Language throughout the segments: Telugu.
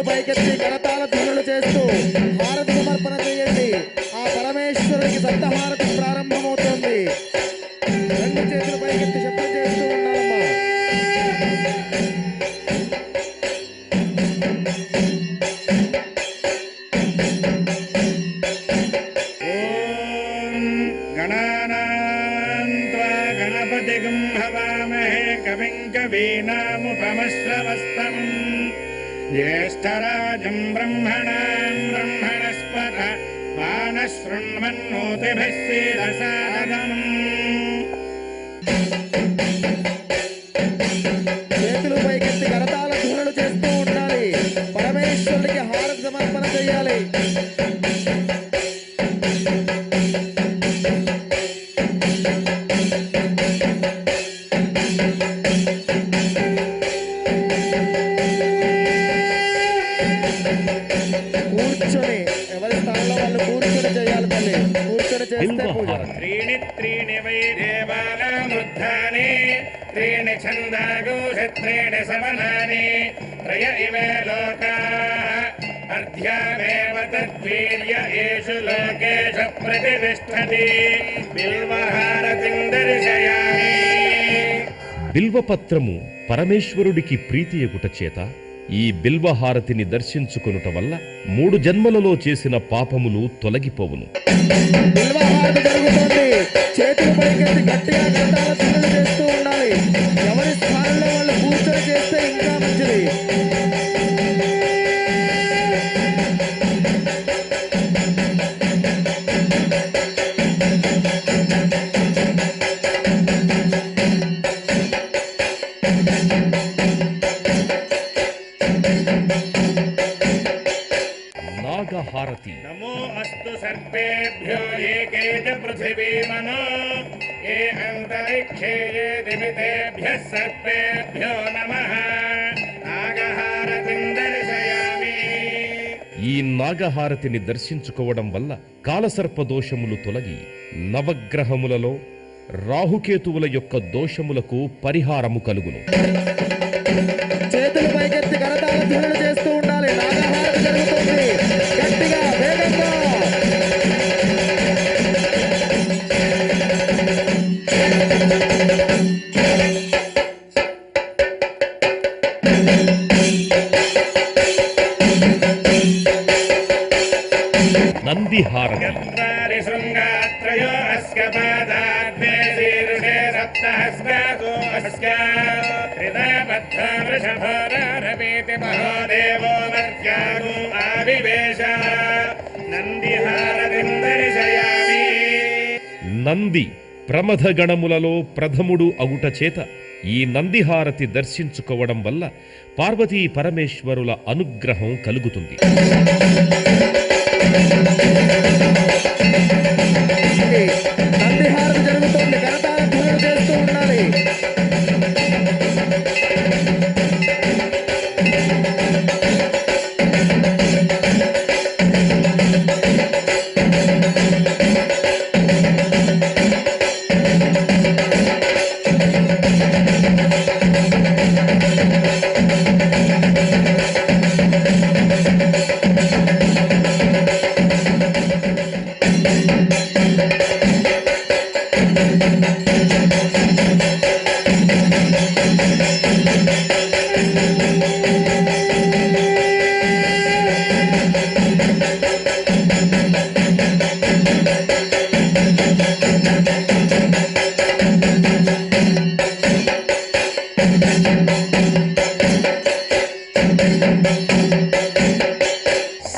పైకెత్తి కరతాళ ధ్వనులు చేస్తూ హారతి సమర్పణ చేయండి. ఆ పరమేశ్వరుడికి సప్తహారతి ప్రారంభమవుతోంది. రెండు చేతులు పైకెత్తి శబ్దం చేస్తూ ఉండాలమ్మా. गणपतिगं हवामहे कविं कवीनामुपमश्रवस्तमम् ज्येष्ठराजं ब्रह्मणां ब्रह्मणस्पत वानशृण्वन्नोतिभिः सीदसादनम्. చేతులు పైకెత్తి కరతాళ ధ్వనులు చేస్తూ ఉండాలి. పరమేశ్వరుడికి హారతి సమర్పణ చేయాలి. కూర్చొని ఎవరి స్థానంలో వాళ్ళు కూర్చొని చేయాలి. తల్లి కూర్చొని చేస్తే పూజ. त्रीणि त्रीणि वै देवानामुद्धानि त्रीणि छन्दागोषत्रीणि समनानि त्रय इमे लोकाः अर्ध्यामेव तद्वीर्य येषु लोकेषु प्रतिष्ठति बिल्वहारतिं दर्शयामि. బిల్వపత్రము పరమేశ్వరుడికి ప్రీతియగుట చేత ఈ బిల్వహారతిని దర్శించుకొనుట వల్ల 3 జన్మలలో చేసిన పాపములు తొలగిపోవును. బిల్వహారతి జరుగుతోంది. చేతులు పైకెత్తి గట్టిగా కరతాళ ధ్వనులు చేస్తూ ఉండాలి. ఎవరి స్థానంలో వాళ్ళు కూర్చొని చేస్తే ఇంకా మంచిది. నాగహారతి. नमो अस्तु सर्पेभ्यो ये के च पृथिवीमनो ये अन्तरिक्षे ये दिवितेभ्यः सर्पेभ्यो नमः. नागहारतिं दर्शयामि. ఈ నాగహారతిని దర్శించుకోవడం వల్ల కాలసర్ప దోషములు తొలగి నవగ్రహములలో రాహుకేతువుల యొక్క దోషములకు పరిహారము కలుగును. చేతులు పైకెత్తి కరతాళ ధ్వనులు చేస్తూ ఉండాలి. నాగహారతి జరుగుతుంది. గట్టిగా వేగంగా. నందిహారతి. चत्वारि शृङ्गात्रयो अस्य पादाग्ने शीर्षे सप्तहस्तासो अस्य हृदयबद्धा वृषभोरारवीति महोदेवो मर्त्यागो आविवेश. नन्दिहारतिं दर्शयामि. నంది ప్రమథగణములలో ప్రథముడు అగుట చేత ఈ నందిహారతి దర్శించుకోవడం వల్ల పార్వతీ పరమేశ్వరుల అనుగ్రహం కలుగుతుంది. నందిహారతి జరుగుతోంది. కరతాళ ధ్వనులు చేస్తూ ఉండాలి.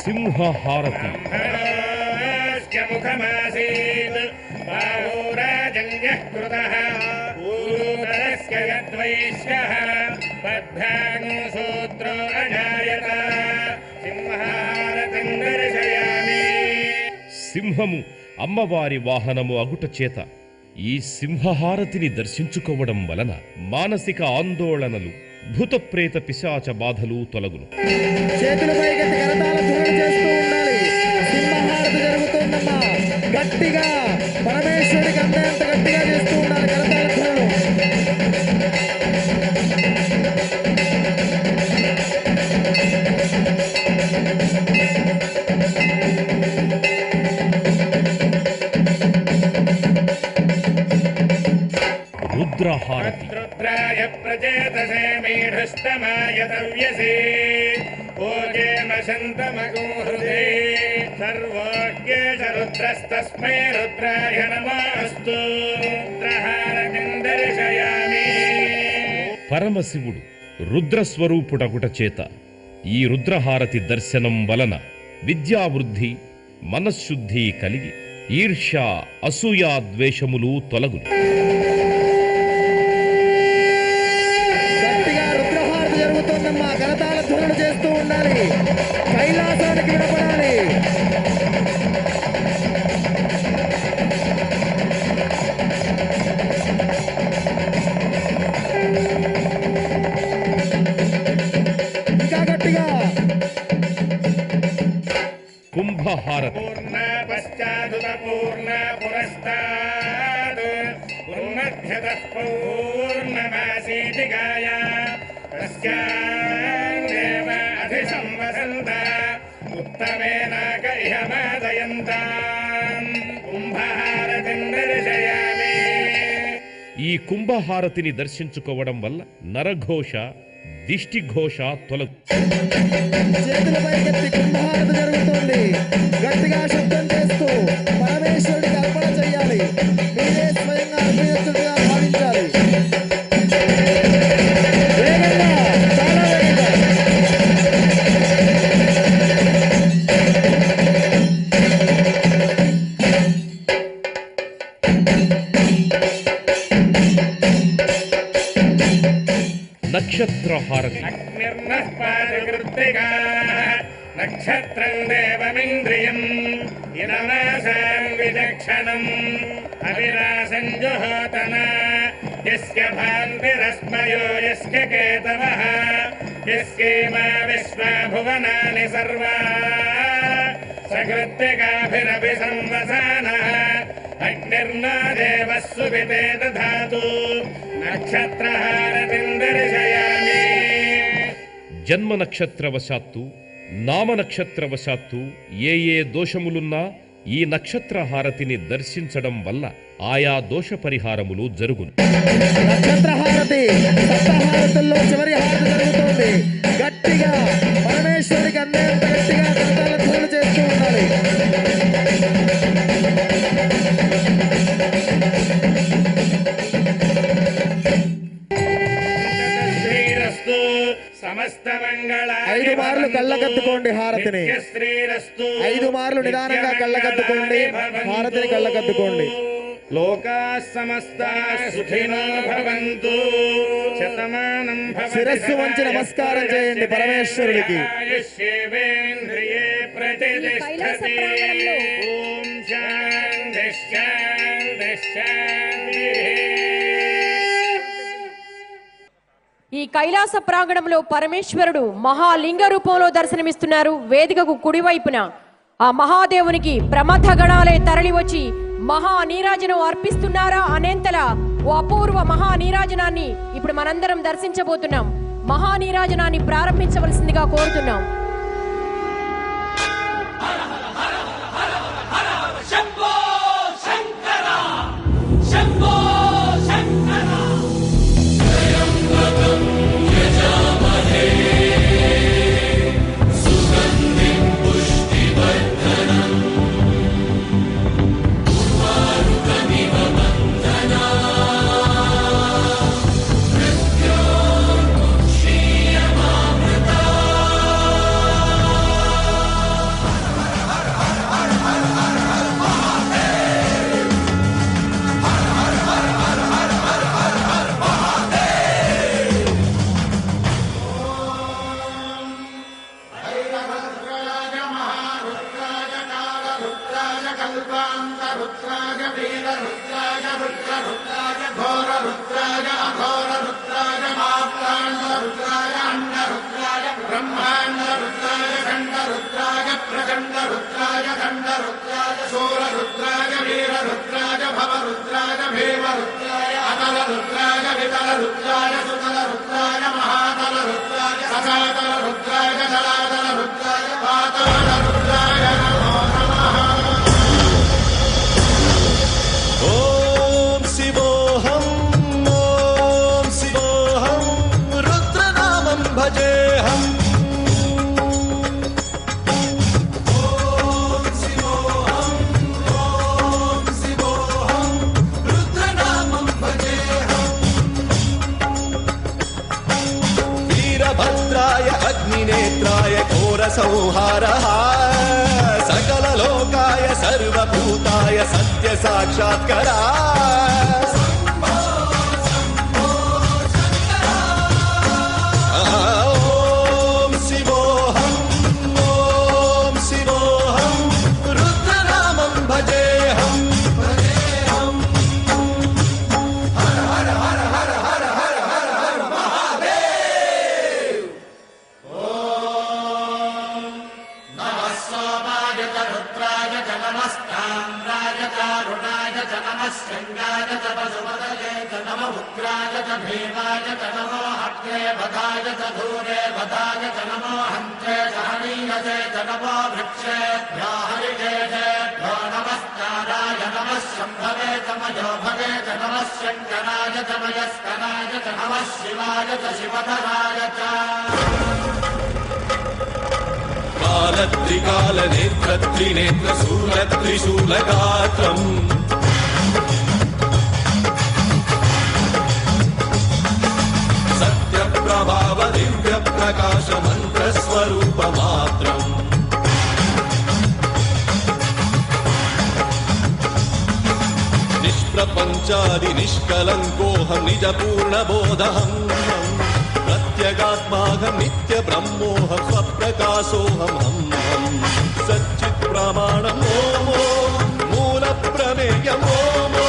సింహహారతి. मुखमासीत् बाहुराजन्यः कृतः ऊरुतरस्य यद्वैश्यः पद्भ्यां सूत्रो अजायत. సింహారతిం దర్శయామి. సింహము అమ్మవారి వాహనము అగుట చేత ఈ సింహహారతిని దర్శించుకోవడం వలన మానసిక ఆందోళనలు భూతప్రేత పిశాచ బాధలు తొలగును. చేతులు పైకెత్తి కరతాళ ధ్వనులు చేస్తూ ఉండాలి. సింహహారతి జరుగుతుందమ్మా. గట్టిగా పరమేశ్వరుడికి అందేంత గట్టిగా చేస్తూ ఉండాలి కరతాళ ధ్వనులు. హారతి. రుద్రాయ ప్రచేతసే మీఢుష్టమాయ తవ్యసే ఓజేమ శంతమగూహృదే సర్వోజ్ఞేష రుద్రస్తస్మై రుద్రాయ నమోస్తు రుద్రహారతిం దర్శయామి. పరమశివుడు రుద్రస్వరూపుడగుట చేత ఈ రుద్రహారతి దర్శనం వలన విద్యావృద్ధి, మనశ్శుద్ధి కలిగి ఈర్ష్య, అసూయ, ద్వేషములు తొలగును. గట్టిగా రుద్రహారతి జరుగుతుందమ్మా. కరతాళ ధ్వనులు చేస్తూ ఉండాలి. కైలాసానికి వినపడాలి. ఇంకా గట్టిగా. కుంభహారతి. పూర్ణ పశ్చాదుత పూర్ణ పురస్తాద్ పూర్ణధ్యతః పూర్ణమాసీతికాయ తస్యాదేవ అధిసంవసంత ఉత్తమేనాక ఇహ మాదయంతాం కుంభహారతిం దర్శయామి. ఈ కుంభహారతిని దర్శించుకోవడం వల్ల నరఘోష, దిష్టిఘోష తొలగు. చేతులపైకెత్తి కుంభహారతి జరుగుతోంది. గట్టిగా శబ్దం చేస్తూ పరమేశ్వరుడికి అర్పణ చేయాలి. మీరే స్వయంగా అర్పణిస్తుడిగా భావించాలి. వేగంగా, చాలా వేగంగా. నక్షత్రహారతి. అగ్నిర్నః పాదకృత్తికా నక్షత్రం దేవమింద్రియం ఇదమాసాం విచక్షణం అవిరాసం జుహోతన యస్య భాంతిరస్మయో యస్య కేతవః యస్యేమా విశ్వా భువనాని సర్వా సకృత్తికాభిరపి సంవసానః అగ్నిర్నో దేవः సువితే దధాతు నక్షత్రహారతిం దర్శయామి. జన్మ నక్షత్రవశాత్తు, నామ నక్షత్రవశాత్తు ఏ దోషములున్నా ఈ నక్షత్రహారతిని దర్శించడం వల్ల ఆయా దోష పరిహారములు జరుగును. నక్షత్రహారతి సప్తహారతుల్లో చివరి హారతి జరుగుతోంది. గట్టిగా పరమేశ్వరుడికి అందేంత గట్టిగా కరతాళ ధ్వనులు చేస్తూ ఉండాలి. శ్రీరస్తు సమస్త మంగళ 5 మార్లు కళ్ళకద్దుకోండి హారతిని. శ్రీరస్తు 5 మార్లు నిదానంగా కళ్ళకద్దుకోండి. హారతిని కళ్ళకద్దుకోండి. లోకా సమస్తా సుఖినో భవంతు శతమానం భవతి శిరస్సు వంచి నమస్కారం చేయండి పరమేశ్వరుడికి. ఆయుష్యేవేంద్రియే ప్రతిష్టతి. ఓం శాంతి శాంతి శాంతి. ఈ కైలాస ప్రాంగణంలో పరమేశ్వరుడు మహాలింగ రూపంలో దర్శనమిస్తున్నారు. వేదికకు కుడివైపున ఆ మహాదేవునికి ప్రమథ గణాలే తరలి వచ్చి మహా నీరాజనం అర్పిస్తున్నారా అనేంతలా ఓ అపూర్వ మహా నీరాజనాన్ని ఇప్పుడు మనందరం దర్శించబోతున్నాం. మహా నీరాజనాన్ని ప్రారంభించవలసిందిగా కోరుతున్నాం. संहारः सकललोकाय सर्वभूताय सत्य साक्षात्करा ॐ शिवोऽहं रुद्रनामं भजेऽहम् कालत्रिकालनेत्रत्रिनेत्रशूलत्रिशूलगात्रम् सत्यप्रभाव दिव्यप्रकाशमन्त्रस्वरूपमात्रम् निष्प्रपञ्चादि निष्कलङ्कोऽहं निजपूर्णबोधहम् प्रत्यगात्माहं नित्यब्रह्मोऽहं स्वप्रकाशोऽहम् सच्चित् प्रमाणम् ओमो मूलप्रमेयम् ओमो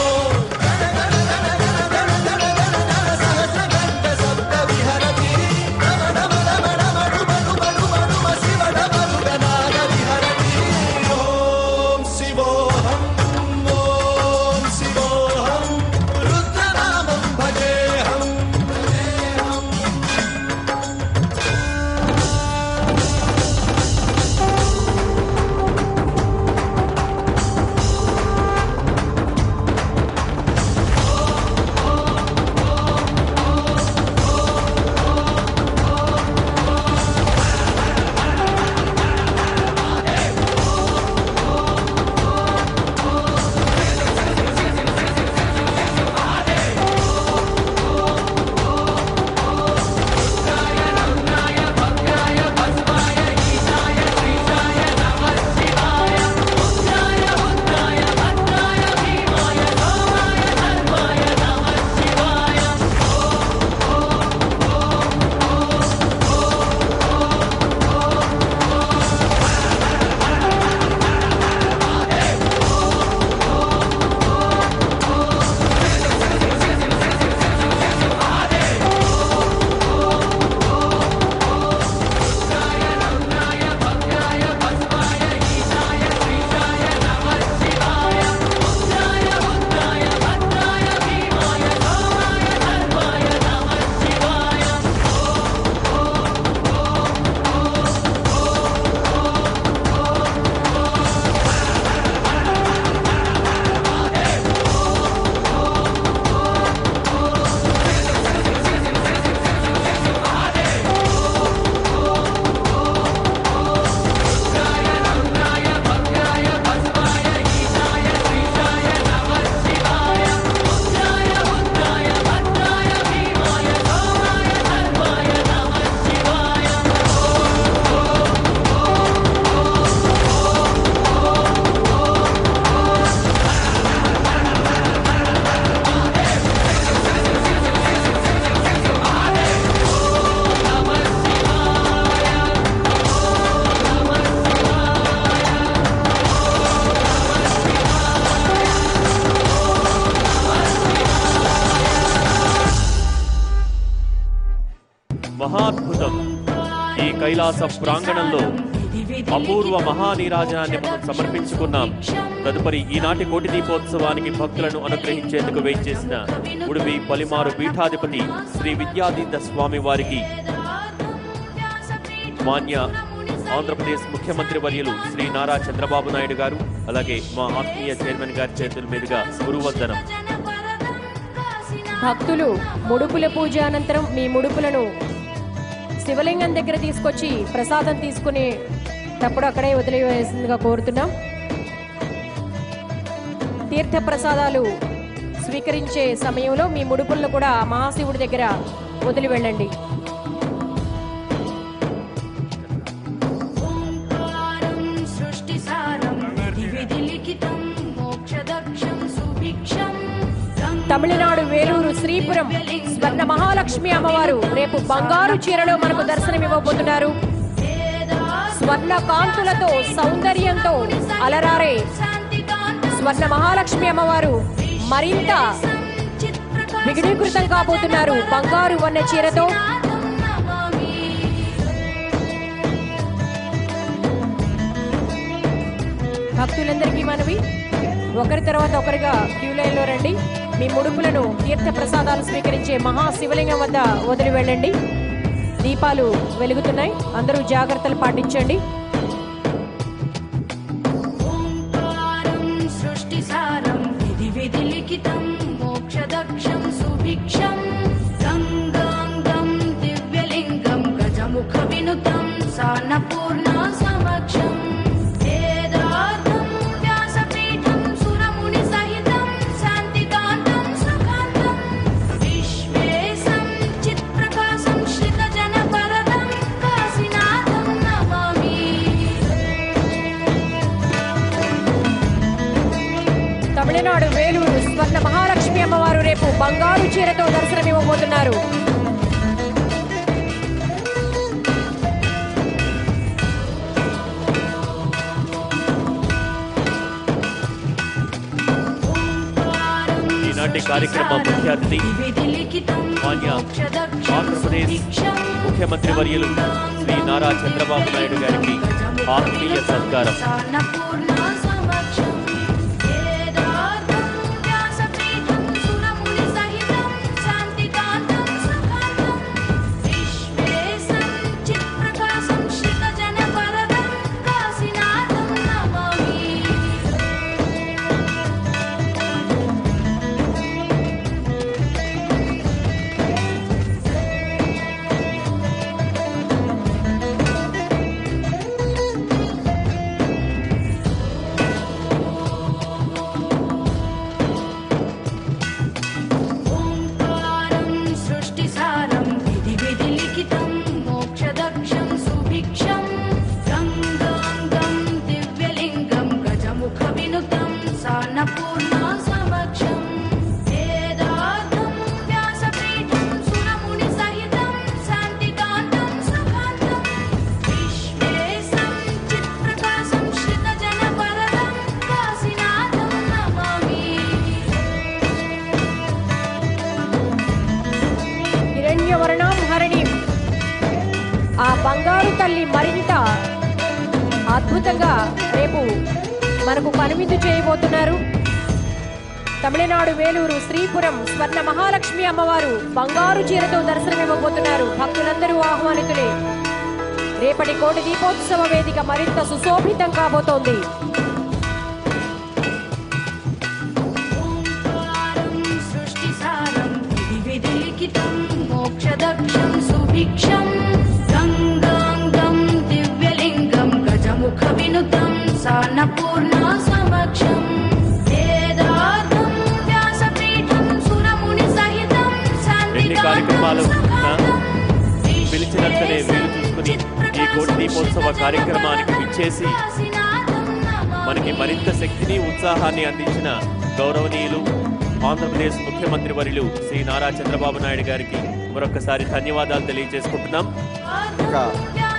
మహాద్భుతం. ఈ కైలాస ప్రాంగణంలో అపూర్వ మహానీరాజనాన్ని మనం సమర్పించుకున్నాం. తదుపరి ఈనాటి కోటి దీపోత్సవానికి భక్తులను అనుగ్రహించేందుకు వేయించేసిన ఉడిపి పలిమారు పీఠాధిపతి శ్రీ విద్యాతీత స్వామి వారికి మాన్య ఆంధ్రప్రదేశ్ ముఖ్యమంత్రి వర్యులు శ్రీ నారా చంద్రబాబు నాయుడు గారు, అలాగే మా ఆత్మీయ చైర్మన్ గారి చేతుల మీదుగా గురువందనం. భక్తులు ముడుపుల పూజ అనంతరం మీ ముడుపులను శివలింగం దగ్గర తీసుకొచ్చి ప్రసాదం తీసుకునేటప్పుడు అక్కడే వదిలివేసిందిగా కోరుతున్నాం. తీర్థ ప్రసాదాలు స్వీకరించే సమయంలో మీ ముడుపులను కూడా మహాశివుడి దగ్గర వదిలి వెళ్ళండి. తమిళనాడు వేలూరు శ్రీపురం స్వర్ణ మహాలక్ష్మి అమ్మవారు రేపు బంగారు చీరలో మనకు దర్శనమివ్వబోతున్నారు. స్వర్ణ కాంతులతో సౌందర్యంతో అలరారే స్వర్ణ మహాలక్ష్మి అమ్మవారు మరింత విఘ్నీకృతం కాబోతున్నారు బంగారు వన్న చీరతో. భక్తులందరికీ మనవి, ఒకరి తర్వాత ఒకరిగా క్యూ లైన్లో రండి. మీ ముడుపులను తీర్థ ప్రసాదాలు స్వీకరించే మహాశివలింగం వద్ద వదిలి వెళ్ళండి. దీపాలు వెలుగుతున్నాయి, అందరూ జాగ్రత్తలు పాటించండి. తమిళనాడు వేలూరు స్వర్ణ మహాలక్ష్మి అమ్మవారు రేపు బంగారు చీరతో దర్శనమివ్వబోతున్నారు. ఈనాటి కార్యక్రమ ముఖ్య అతిథి మాన్య ఆంధ్రప్రదేశ్ ముఖ్యమంత్రి వర్యులు శ్రీ నారా చంద్రబాబు నాయుడు గారికి ఆత్మీయ సత్కారం. ఆ బంగారు తల్లి మరింత అద్భుతంగా రేపు మనకు కనువిందు చేయబోతున్నారు. తమిళనాడు వేలూరు శ్రీపురం స్వర్ణ మహాలక్ష్మి అమ్మవారు బంగారు చీరతో దర్శనమివ్వబోతున్నారు. భక్తులందరూ ఆహ్వానితులే. రేపటి కోటి దీపోత్సవ వేదిక మరింత సుశోభితం కాబోతోంది. ఎన్ని కార్యక్రమాలు పిలిచినంతనే వీలు చూసుకుని ఈ కోటి దీపోత్సవ కార్యక్రమానికి విచ్చేసి మనకి మరింత శక్తిని ఉత్సాహాన్ని అందించిన గౌరవనీయులు ఆంధ్రప్రదేశ్ ముఖ్యమంత్రి వర్యులు శ్రీ నారా చంద్రబాబు నాయుడు గారికి మరొకసారి ధన్యవాదాలు తెలియజేసుకుంటున్నాం.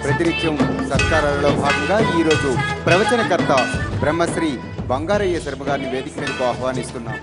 ప్రతినిత్యం సత్కారాలలో భాగంగా ఈరోజు ప్రవచనకర్త బ్రహ్మశ్రీ బంగారయ్య శర్మ గారిని వేదిక మీదకు ఆహ్వానిస్తున్నాం.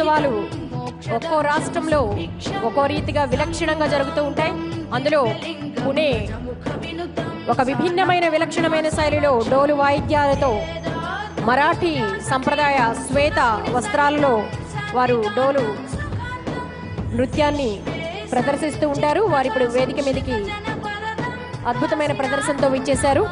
ఉత్సవాలు ఒక్కో రాష్ట్రంలో ఒక్కో రీతిగా విలక్షణంగా జరుగుతూ ఉంటాయి. అందులో పుణే ఒక విభిన్నమైన విలక్షణమైన శైలిలో డోలు వాయిద్యాలతో మరాఠీ సంప్రదాయ శ్వేత వస్త్రాలలో వారు డోలు నృత్యాన్ని ప్రదర్శిస్తూ ఉంటారు. వారు ఇప్పుడు వేదిక మీదకి అద్భుతమైన ప్రదర్శనతో విచ్చేశారు.